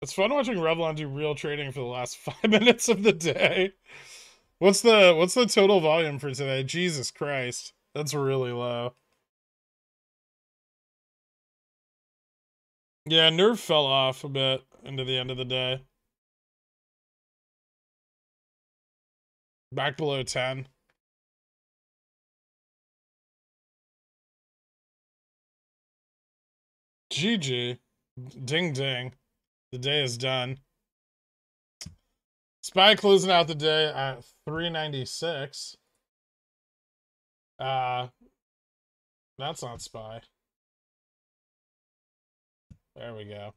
It's fun watching Revlon do real trading for the last 5 minutes of the day. What's the total volume for today? Jesus Christ. That's really low. Yeah, nerve fell off a bit into the end of the day. Back below 10. GG. Ding ding. The day is done. SPY closing out the day at 396. That's not SPY. There we go.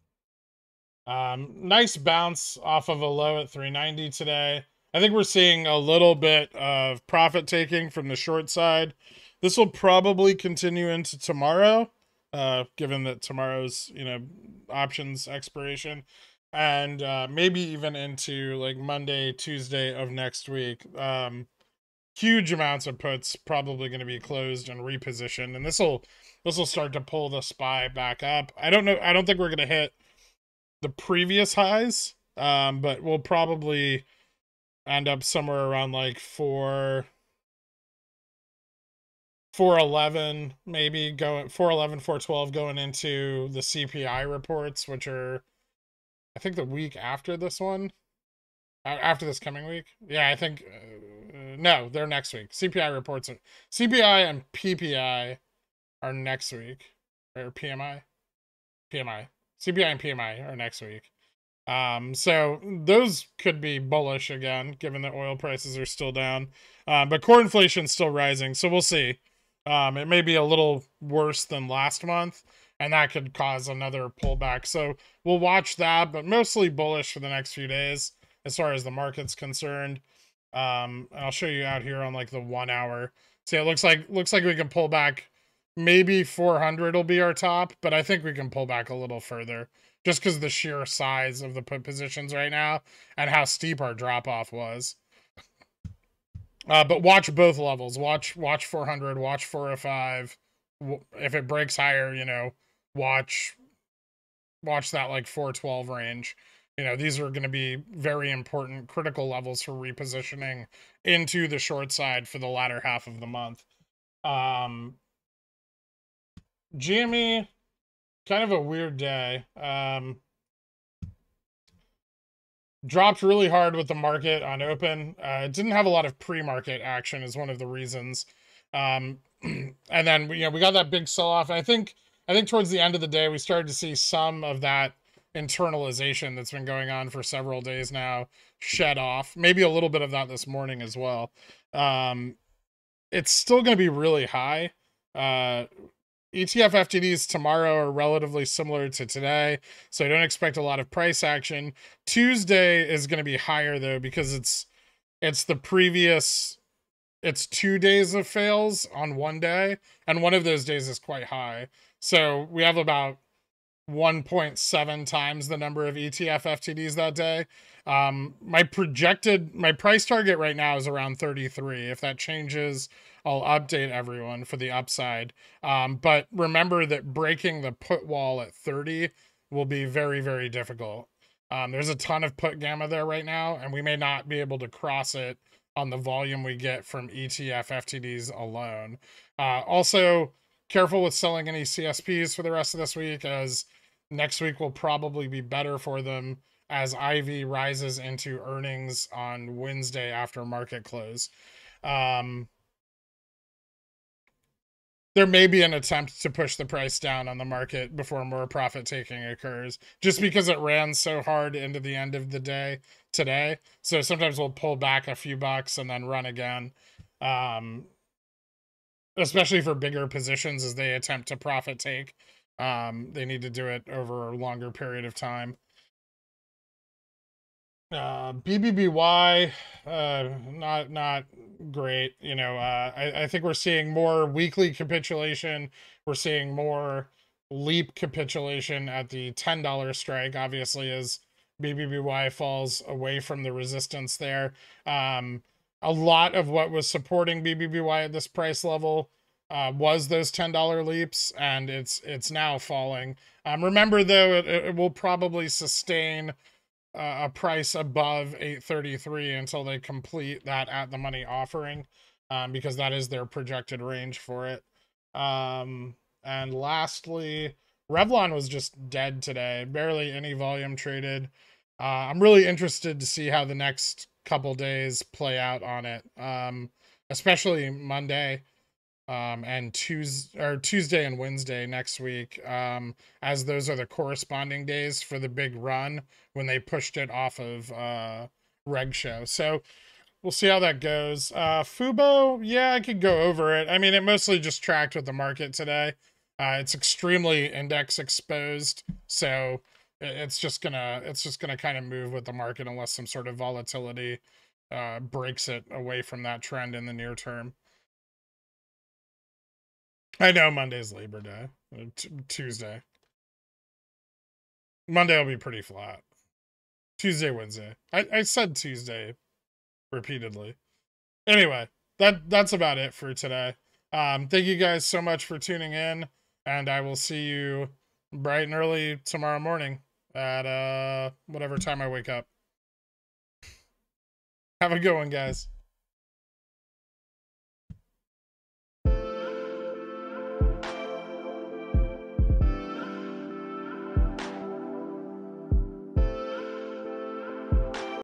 Nice bounce off of a low at 390 today. I think we're seeing a little bit of profit taking from the short side. This will probably continue into tomorrow, given that tomorrow's, options expiration, and maybe even into like Monday, Tuesday of next week. Huge amounts of puts probably going to be closed and repositioned, and this will start to pull the SPY back up. I don't know. I don't think we're going to hit the previous highs, but we'll probably end up somewhere around like 411, maybe going 411, 412 going into the CPI reports, which are, I think, the week after this one. After this coming week. Yeah, I think, no, they're next week. CPI reports are, CPI and PPI are next week. Or PMI? PMI. CPI and PMI are next week. So those could be bullish again, given that oil prices are still down. But core inflation's still rising, so we'll see. It may be a little worse than last month, and that could cause another pullback. So we'll watch that, but mostly bullish for the next few days as far as the market's concerned. And I'll show you out here on like the 1 hour. See, it looks like we can pull back. Maybe 400 will be our top, but I think we can pull back a little further just because of the sheer size of the put positions right now and how steep our drop off was. But watch both levels. Watch 400. Watch 405. If it breaks higher, watch that like 412 range. These are going to be very important, critical levels for repositioning into the short side for the latter half of the month. GME, kind of a weird day. Dropped really hard with the market on open. It didn't have a lot of pre-market action is one of the reasons. And then we got that big sell-off. I think towards the end of the day we started to see some of that internalization that's been going on for several days now shed off. Maybe a little bit of that this morning as well. It's still going to be really high. ETF FTDs tomorrow are relatively similar to today, so I don't expect a lot of price action. Tuesday is going to be higher though because it's 2 days of fails on one day, and one of those days is quite high. So we have about 1.7 times the number of ETF FTDs that day. My price target right now is around 33. If that changes, I'll update everyone for the upside. But remember that breaking the put wall at 30 will be very, very difficult. There's a ton of put gamma there right now, and we may not be able to cross it on the volume we get from ETF FTDs alone. Also, careful with selling any CSPs for the rest of this week, as next week will probably be better for them as Ivy rises into earnings on Wednesday after market close. There may be an attempt to push the price down on the market before more profit taking occurs, just because it ran so hard into the end of the day today. So sometimes we'll pull back a few bucks and then run again. Especially for bigger positions as they attempt to profit take. They need to do it over a longer period of time. BBBY, not great. I think we're seeing more weekly capitulation. We're seeing more leap capitulation at the $10 strike, obviously, as BBBY falls away from the resistance there. A lot of what was supporting BBBY at this price level was those $10 leaps, and it's now falling. Remember though, it will probably sustain a price above 833 until they complete that at the money offering, because that is their projected range for it. And lastly, Revlon was just dead today. Barely any volume traded. I'm really interested to see how the next couple days play out on it, especially Monday, and Tuesday and Wednesday next week, as those are the corresponding days for the big run when they pushed it off of Reg Show. So we'll see how that goes. Fubo, yeah, I could go over it. I mean, it mostly just tracked with the market today. It's extremely index exposed, so it's just gonna kind of move with the market unless some sort of volatility breaks it away from that trend in the near term. I know Monday's Labor Day. Tuesday. Monday will be pretty flat. Tuesday, Wednesday. I said Tuesday repeatedly. Anyway, that's about it for today. Thank you guys so much for tuning in, and I will see you bright and early tomorrow morning at whatever time I wake up. Have a good one, guys.